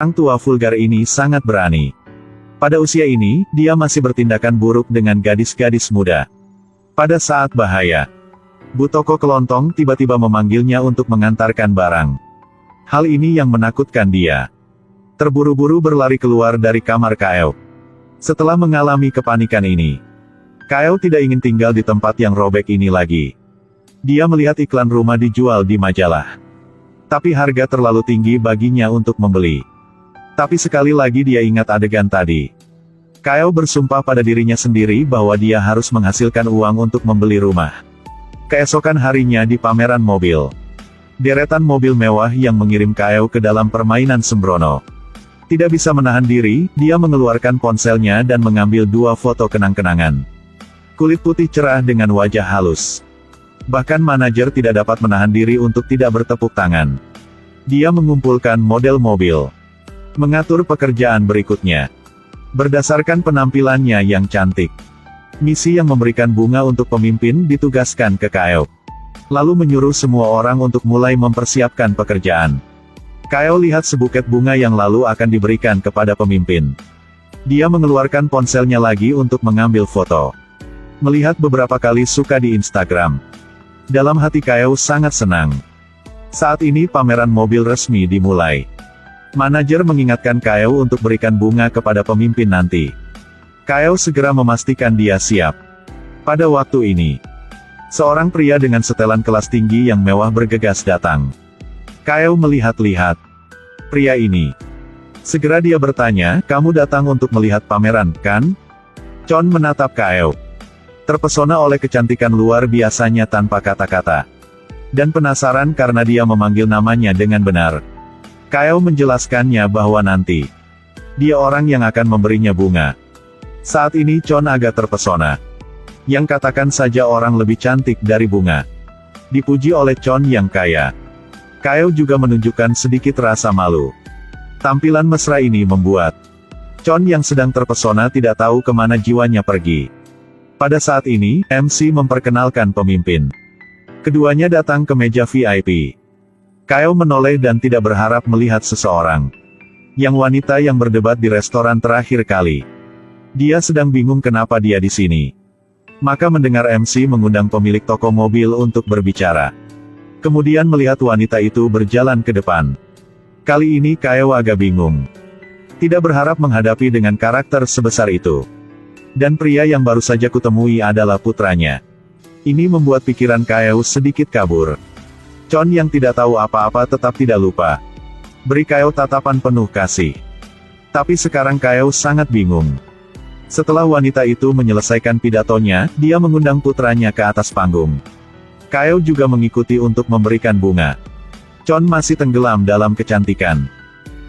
Orang tua vulgar ini sangat berani. Pada usia ini, dia masih bertindakan buruk dengan gadis-gadis muda. Pada saat bahaya, Bu Toko Kelontong tiba-tiba memanggilnya untuk mengantarkan barang. Hal ini yang menakutkan dia. Terburu-buru berlari keluar dari kamar Kaeo. Setelah mengalami kepanikan ini, Kaeo tidak ingin tinggal di tempat yang robek ini lagi. Dia melihat iklan rumah dijual di majalah. Tapi harga terlalu tinggi baginya untuk membeli. Tapi sekali lagi dia ingat adegan tadi. Kaeo bersumpah pada dirinya sendiri bahwa dia harus menghasilkan uang untuk membeli rumah. Keesokan harinya di pameran mobil. Deretan mobil mewah yang mengirim Kaeo ke dalam permainan sembrono. Tidak bisa menahan diri, dia mengeluarkan ponselnya dan mengambil 2 foto kenang-kenangan. Kulit putih cerah dengan wajah halus. Bahkan manajer tidak dapat menahan diri untuk tidak bertepuk tangan. Dia mengumpulkan model mobil. Mengatur pekerjaan berikutnya. Berdasarkan penampilannya yang cantik. Misi yang memberikan bunga untuk pemimpin ditugaskan ke Kaeo. Lalu menyuruh semua orang untuk mulai mempersiapkan pekerjaan. Kaeo lihat sebuket bunga yang lalu akan diberikan kepada pemimpin. Dia mengeluarkan ponselnya lagi untuk mengambil foto. Melihat beberapa kali suka di Instagram. Dalam hati Kaeo sangat senang. Saat ini pameran mobil resmi dimulai. Manajer mengingatkan Kaeo untuk berikan bunga kepada pemimpin nanti. Kaeo segera memastikan dia siap. Pada waktu ini, seorang pria dengan setelan kelas tinggi yang mewah bergegas datang. Kaeo melihat-lihat pria ini. Segera dia bertanya, "Kamu datang untuk melihat pameran, kan?" Chon menatap Kaeo. Terpesona oleh kecantikan luar biasanya tanpa kata-kata. Dan penasaran karena dia memanggil namanya dengan benar. Kaeo menjelaskannya bahwa nanti dia orang yang akan memberinya bunga. Saat ini Chon agak terpesona. Yang katakan saja orang lebih cantik dari bunga. Dipuji oleh Chon yang kaya. Kaeo juga menunjukkan sedikit rasa malu. Tampilan mesra ini membuat Chon yang sedang terpesona tidak tahu kemana jiwanya pergi. Pada saat ini, MC memperkenalkan pemimpin. Keduanya datang ke meja VIP. Kaeo menoleh dan tidak berharap melihat seseorang. Yang wanita yang berdebat di restoran terakhir kali. Dia sedang bingung kenapa dia di sini. Maka mendengar MC mengundang pemilik toko mobil untuk berbicara. Kemudian melihat wanita itu berjalan ke depan. Kali ini Kaeo agak bingung. Tidak berharap menghadapi dengan karakter sebesar itu. Dan pria yang baru saja kutemui adalah putranya. Ini membuat pikiran Kaeo sedikit kabur. Chon yang tidak tahu apa-apa tetap tidak lupa. Beri Kaeo tatapan penuh kasih. Tapi sekarang Kaeo sangat bingung. Setelah wanita itu menyelesaikan pidatonya, dia mengundang putranya ke atas panggung. Kaeo juga mengikuti untuk memberikan bunga. Chon masih tenggelam dalam kecantikan.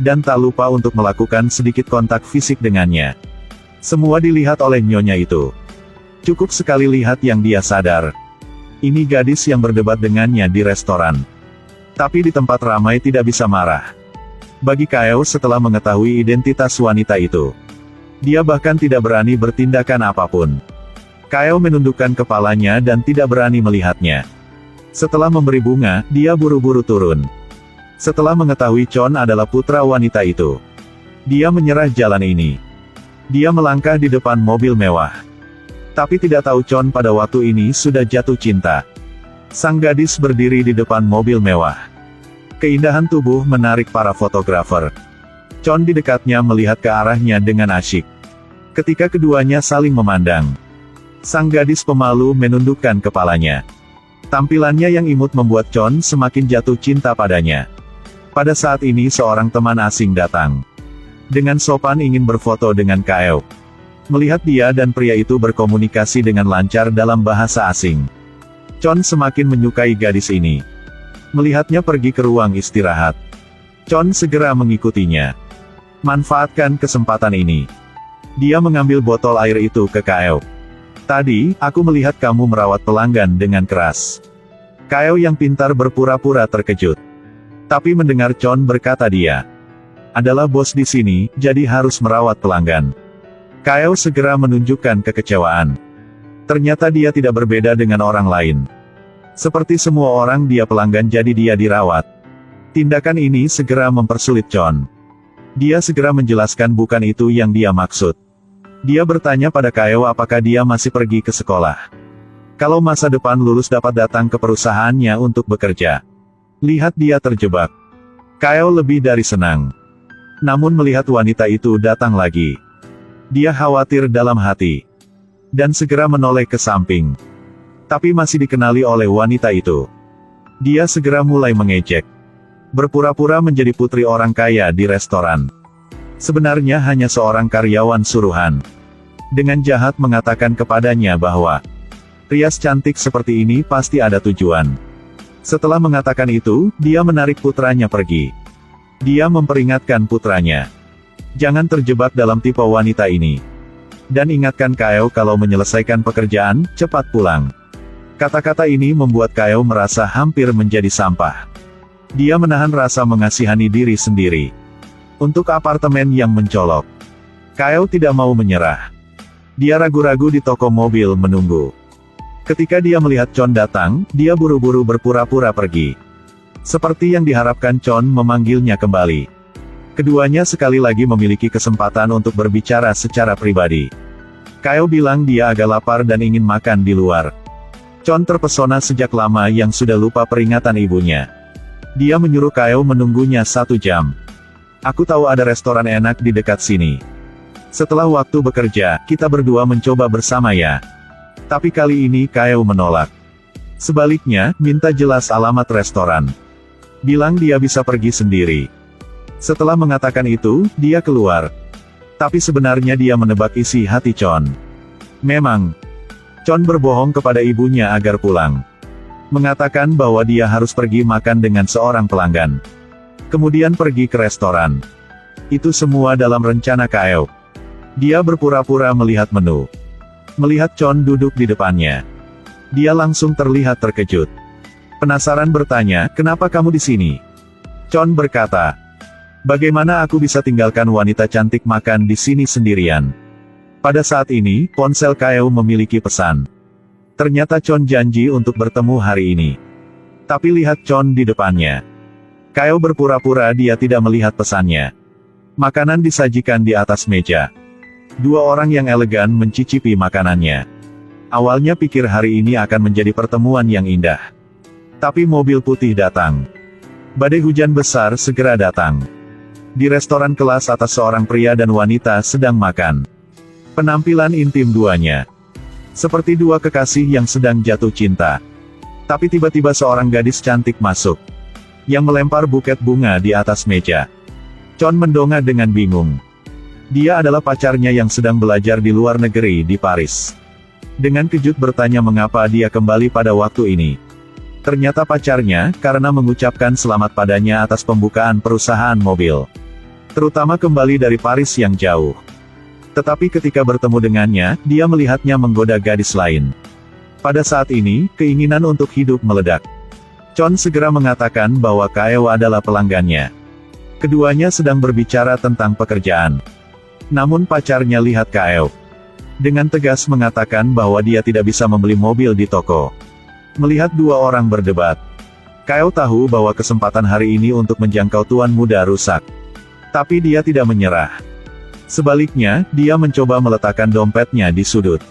Dan tak lupa untuk melakukan sedikit kontak fisik dengannya. Semua dilihat oleh nyonya itu. Cukup sekali lihat yang dia sadar. Ini gadis yang berdebat dengannya di restoran. Tapi di tempat ramai tidak bisa marah. Bagi Kaeo setelah mengetahui identitas wanita itu. Dia bahkan tidak berani bertindakan apapun. Kaeo menundukkan kepalanya dan tidak berani melihatnya. Setelah memberi bunga, dia buru-buru turun. Setelah mengetahui Chon adalah putra wanita itu. Dia menyerah jalan ini. Dia melangkah di depan mobil mewah. Tapi tidak tahu Chon pada waktu ini sudah jatuh cinta. Sang gadis berdiri di depan mobil mewah. Keindahan tubuh menarik para fotografer. Chon di dekatnya melihat ke arahnya dengan asyik. Ketika keduanya saling memandang. Sang gadis pemalu menundukkan kepalanya. Tampilannya yang imut membuat Chon semakin jatuh cinta padanya. Pada saat ini seorang teman asing datang. Dengan sopan ingin berfoto dengan Kaeo. Melihat dia dan pria itu berkomunikasi dengan lancar dalam bahasa asing. Chon semakin menyukai gadis ini. Melihatnya pergi ke ruang istirahat. Chon segera mengikutinya. Manfaatkan kesempatan ini. Dia mengambil botol air itu ke Kaeo. Tadi, aku melihat kamu merawat pelanggan dengan keras. Kaeo yang pintar berpura-pura terkejut. Tapi mendengar Chon berkata dia adalah bos di sini, jadi harus merawat pelanggan. Kaeo segera menunjukkan kekecewaan. Ternyata dia tidak berbeda dengan orang lain. Seperti semua orang dia pelanggan jadi dia dirawat. Tindakan ini segera mempersulit Chon. Dia segera menjelaskan bukan itu yang dia maksud. Dia bertanya pada Kaeo apakah dia masih pergi ke sekolah. Kalau masa depan lulus dapat datang ke perusahaannya untuk bekerja. Lihat dia terjebak. Kaeo lebih dari senang. Namun melihat wanita itu datang lagi. Dia khawatir dalam hati. Dan segera menoleh ke samping. Tapi masih dikenali oleh wanita itu. Dia segera mulai mengejek. Berpura-pura menjadi putri orang kaya di restoran. Sebenarnya hanya seorang karyawan suruhan. Dengan jahat mengatakan kepadanya bahwa rias cantik seperti ini pasti ada tujuan. Setelah mengatakan itu, dia menarik putranya pergi. Dia memperingatkan putranya. Jangan terjebak dalam tipe wanita ini. Dan ingatkan Kaeo kalau menyelesaikan pekerjaan, cepat pulang. Kata-kata ini membuat Kaeo merasa hampir menjadi sampah. Dia menahan rasa mengasihani diri sendiri. Untuk apartemen yang mencolok. Kaeo tidak mau menyerah. Dia ragu-ragu di toko mobil menunggu. Ketika dia melihat Chon datang, dia buru-buru berpura-pura pergi. Seperti yang diharapkan, Chon memanggilnya kembali. Keduanya sekali lagi memiliki kesempatan untuk berbicara secara pribadi. Kaeo bilang dia agak lapar dan ingin makan di luar. Chon terpesona sejak lama yang sudah lupa peringatan ibunya. Dia menyuruh Kaeo menunggunya 1 jam. Aku tahu ada restoran enak di dekat sini. Setelah waktu bekerja, kita berdua mencoba bersama ya. Tapi kali ini Kaeo menolak. Sebaliknya, minta jelas alamat restoran. Bilang dia bisa pergi sendiri. Setelah mengatakan itu, dia keluar. Tapi sebenarnya dia menebak isi hati Chon. Memang, Chon berbohong kepada ibunya agar pulang. Mengatakan bahwa dia harus pergi makan dengan seorang pelanggan. Kemudian pergi ke restoran. Itu semua dalam rencana Kaeo. Dia berpura-pura melihat menu. Melihat Chon duduk di depannya. Dia langsung terlihat terkejut. Penasaran bertanya, kenapa kamu di sini? Chon berkata, bagaimana aku bisa tinggalkan wanita cantik makan di sini sendirian? Pada saat ini, ponsel Kaeo memiliki pesan. Ternyata Chon janji untuk bertemu hari ini. Tapi lihat Chon di depannya. Kaeo berpura-pura dia tidak melihat pesannya. Makanan disajikan di atas meja. 2 orang yang elegan mencicipi makanannya. Awalnya pikir hari ini akan menjadi pertemuan yang indah. Tapi mobil putih datang. Badai hujan besar segera datang. Di restoran kelas atas seorang pria dan wanita sedang makan. Penampilan intim duanya. Seperti 2 kekasih yang sedang jatuh cinta. Tapi tiba-tiba seorang gadis cantik masuk. Yang melempar buket bunga di atas meja. Chon mendongak dengan bingung. Dia adalah pacarnya yang sedang belajar di luar negeri di Paris. Dengan kejut bertanya mengapa dia kembali pada waktu ini. Ternyata pacarnya, karena mengucapkan selamat padanya atas pembukaan perusahaan mobil. Terutama kembali dari Paris yang jauh. Tetapi ketika bertemu dengannya, dia melihatnya menggoda gadis lain. Pada saat ini, keinginan untuk hidup meledak. Chon segera mengatakan bahwa Kaeo adalah pelanggannya. Keduanya sedang berbicara tentang pekerjaan. Namun pacarnya lihat Kaeo. Dengan tegas mengatakan bahwa dia tidak bisa membeli mobil di toko. Melihat 2 orang berdebat. Kaeo tahu bahwa kesempatan hari ini untuk menjangkau tuan muda rusak. Tapi dia tidak menyerah. Sebaliknya, dia mencoba meletakkan dompetnya di sudut.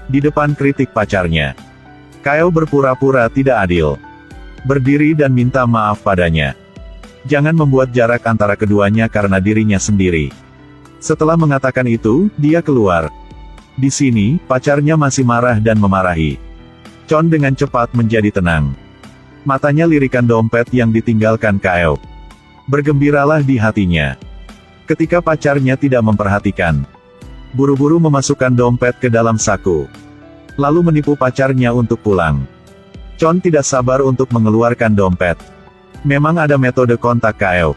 Di depan kritik pacarnya. Kaeo berpura-pura tidak adil. Berdiri dan minta maaf padanya. Jangan membuat jarak antara keduanya karena dirinya sendiri. Setelah mengatakan itu, dia keluar. Di sini, pacarnya masih marah dan memarahi. Chon dengan cepat menjadi tenang. Matanya lirikan dompet yang ditinggalkan Kaeo. Bergembiralah di hatinya. Ketika pacarnya tidak memperhatikan. Buru-buru memasukkan dompet ke dalam saku. Lalu menipu pacarnya untuk pulang. Chon tidak sabar untuk mengeluarkan dompet. Memang ada metode kontak Kaeo.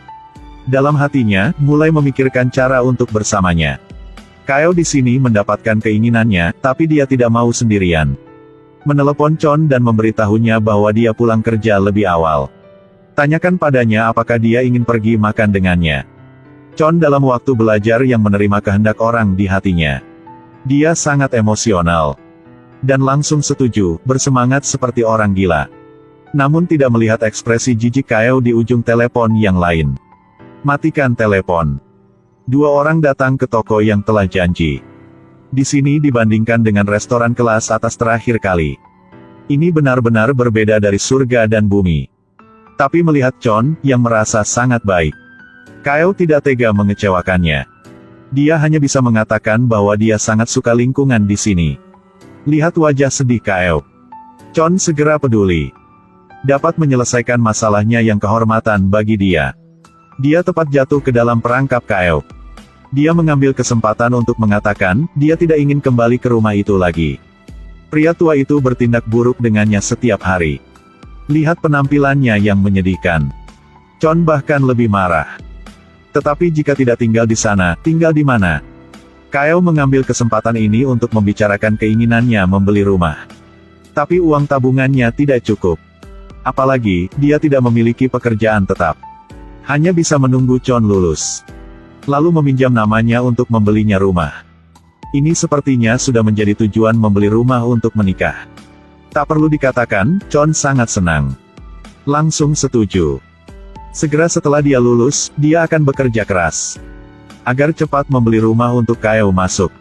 Dalam hatinya, mulai memikirkan cara untuk bersamanya. Kaeo di sini mendapatkan keinginannya, tapi dia tidak mau sendirian. Menelepon Chon dan memberitahunya bahwa dia pulang kerja lebih awal. Tanyakan padanya apakah dia ingin pergi makan dengannya. Chon dalam waktu belajar yang menerima kehendak orang di hatinya. Dia sangat emosional. Dan langsung setuju, bersemangat seperti orang gila. Namun tidak melihat ekspresi jijik Kaeo di ujung telepon yang lain. Matikan telepon. Dua orang datang ke toko yang telah janji. Di sini dibandingkan dengan restoran kelas atas terakhir kali. Ini benar-benar berbeda dari surga dan bumi. Tapi melihat Chon, yang merasa sangat baik, Kyle tidak tega mengecewakannya. Dia hanya bisa mengatakan bahwa dia sangat suka lingkungan di sini. Lihat wajah sedih Kyle. Chon segera peduli. Dapat menyelesaikan masalahnya yang kehormatan bagi dia. Dia tepat jatuh ke dalam perangkap Kyle. Dia mengambil kesempatan untuk mengatakan, dia tidak ingin kembali ke rumah itu lagi. Pria tua itu bertindak buruk dengannya setiap hari. Lihat penampilannya yang menyedihkan. Chon bahkan lebih marah. Tetapi jika tidak tinggal di sana, tinggal di mana? Kyle mengambil kesempatan ini untuk membicarakan keinginannya membeli rumah. Tapi uang tabungannya tidak cukup. Apalagi, dia tidak memiliki pekerjaan tetap. Hanya bisa menunggu Chon lulus. Lalu meminjam namanya untuk membelinya rumah. Ini sepertinya sudah menjadi tujuan membeli rumah untuk menikah. Tak perlu dikatakan, Chon sangat senang. Langsung setuju. Segera setelah dia lulus, dia akan bekerja keras. Agar cepat membeli rumah untuk Kyle masuk.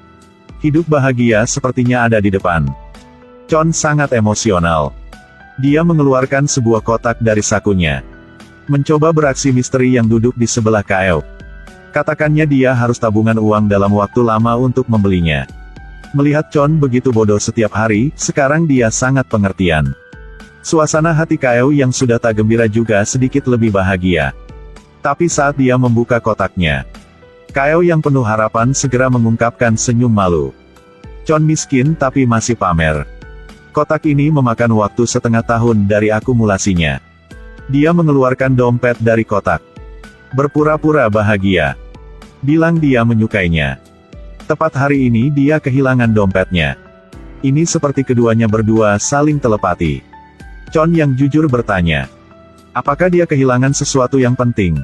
Hidup bahagia sepertinya ada di depan. Chon sangat emosional. Dia mengeluarkan sebuah kotak dari sakunya. Mencoba beraksi misteri yang duduk di sebelah Kyle. Katakannya dia harus tabungan uang dalam waktu lama untuk membelinya. Melihat Chon begitu bodoh setiap hari, sekarang dia sangat pengertian. Suasana hati Kyle yang sudah tak gembira juga sedikit lebih bahagia. Tapi saat dia membuka kotaknya, Kyle yang penuh harapan segera mengungkapkan senyum malu. Chon miskin tapi masih pamer. Kotak ini memakan waktu setengah tahun dari akumulasinya. Dia mengeluarkan dompet dari kotak. Berpura-pura bahagia. Bilang dia menyukainya. Tepat hari ini dia kehilangan dompetnya. Ini seperti keduanya berdua saling telepati. Chon yang jujur bertanya. Apakah dia kehilangan sesuatu yang penting?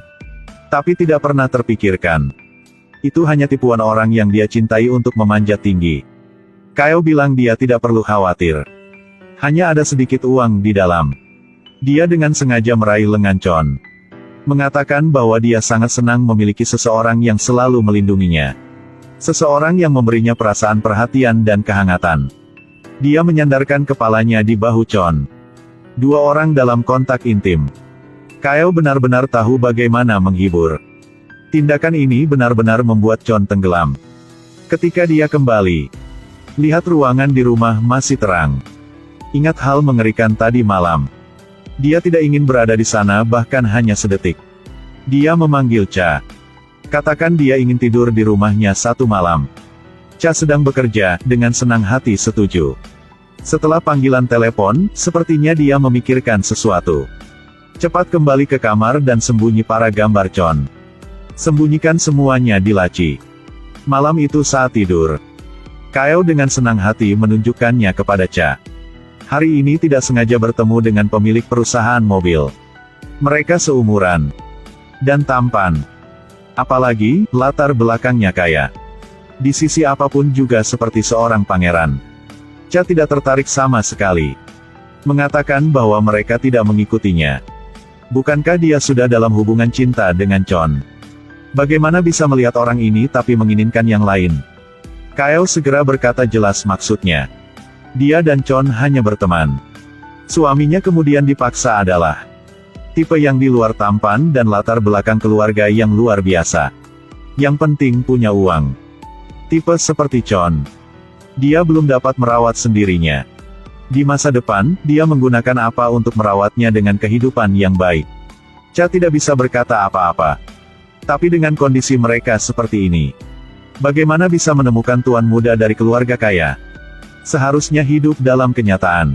Tapi tidak pernah terpikirkan. Itu hanya tipuan orang yang dia cintai untuk memanjat tinggi. Kyle bilang dia tidak perlu khawatir. Hanya ada sedikit uang di dalam. Dia dengan sengaja meraih lengan Chon. Mengatakan bahwa dia sangat senang memiliki seseorang yang selalu melindunginya. Seseorang yang memberinya perasaan perhatian dan kehangatan. Dia menyandarkan kepalanya di bahu Chon. Dua orang dalam kontak intim. Kyle benar-benar tahu bagaimana menghibur. Tindakan ini benar-benar membuat Chon tenggelam. Ketika dia kembali, lihat ruangan di rumah masih terang. Ingat hal mengerikan tadi malam. Dia tidak ingin berada di sana bahkan hanya sedetik. Dia memanggil Cha. Katakan dia ingin tidur di rumahnya satu malam. Cha sedang bekerja, dengan senang hati setuju. Setelah panggilan telepon, sepertinya dia memikirkan sesuatu. Cepat kembali ke kamar dan sembunyi para gambar Chon. Sembunyikan semuanya di laci. Malam itu saat tidur, Kyle dengan senang hati menunjukkannya kepada Cha. Hari ini tidak sengaja bertemu dengan pemilik perusahaan mobil. Mereka seumuran. Dan tampan. Apalagi, latar belakangnya kaya. Di sisi apapun juga seperti seorang pangeran. Cha tidak tertarik sama sekali. Mengatakan bahwa mereka tidak mengikutinya. Bukankah dia sudah dalam hubungan cinta dengan Chon? Bagaimana bisa melihat orang ini tapi menginginkan yang lain? Kyle segera berkata jelas maksudnya. Dia dan Chon hanya berteman. Suaminya kemudian dipaksa adalah tipe yang di luar tampan dan latar belakang keluarga yang luar biasa. Yang penting punya uang. Tipe seperti Chon. Dia belum dapat merawat sendirinya. Di masa depan, dia menggunakan apa untuk merawatnya dengan kehidupan yang baik. Cha tidak bisa berkata apa-apa. Tapi dengan kondisi mereka seperti ini, bagaimana bisa menemukan tuan muda dari keluarga kaya? Seharusnya hidup dalam kenyataan.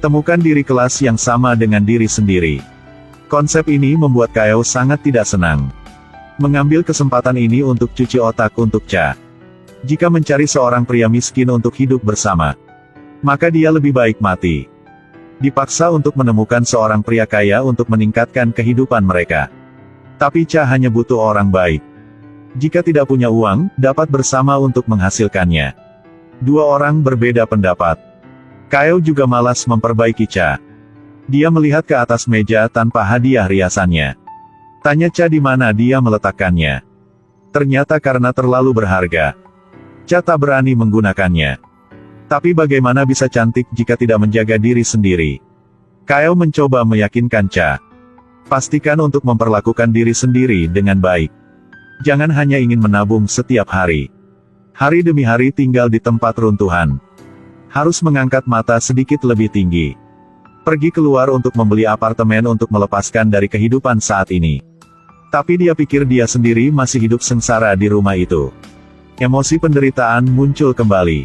Temukan diri kelas yang sama dengan diri sendiri. Konsep ini membuat Kyle sangat tidak senang. Mengambil kesempatan ini untuk cuci otak untuk Cha. Jika mencari seorang pria miskin untuk hidup bersama, maka dia lebih baik mati. Dipaksa untuk menemukan seorang pria kaya untuk meningkatkan kehidupan mereka. Tapi Cha hanya butuh orang baik. Jika tidak punya uang, dapat bersama untuk menghasilkannya. Dua orang berbeda pendapat. Kyle juga malas memperbaiki Cha. Dia melihat ke atas meja tanpa hadiah riasannya. Tanya Cha di mana dia meletakkannya. Ternyata karena terlalu berharga, Cha tak berani menggunakannya. Tapi bagaimana bisa cantik jika tidak menjaga diri sendiri? Kyle mencoba meyakinkan Cha. Pastikan untuk memperlakukan diri sendiri dengan baik. Jangan hanya ingin menabung setiap hari. Hari demi hari tinggal di tempat runtuhan. Harus mengangkat mata sedikit lebih tinggi. Pergi keluar untuk membeli apartemen untuk melepaskan dari kehidupan saat ini. Tapi dia pikir dia sendiri masih hidup sengsara di rumah itu. Emosi penderitaan muncul kembali.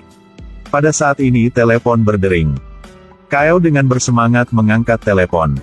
Pada saat ini telepon berdering. Kyle dengan bersemangat mengangkat telepon.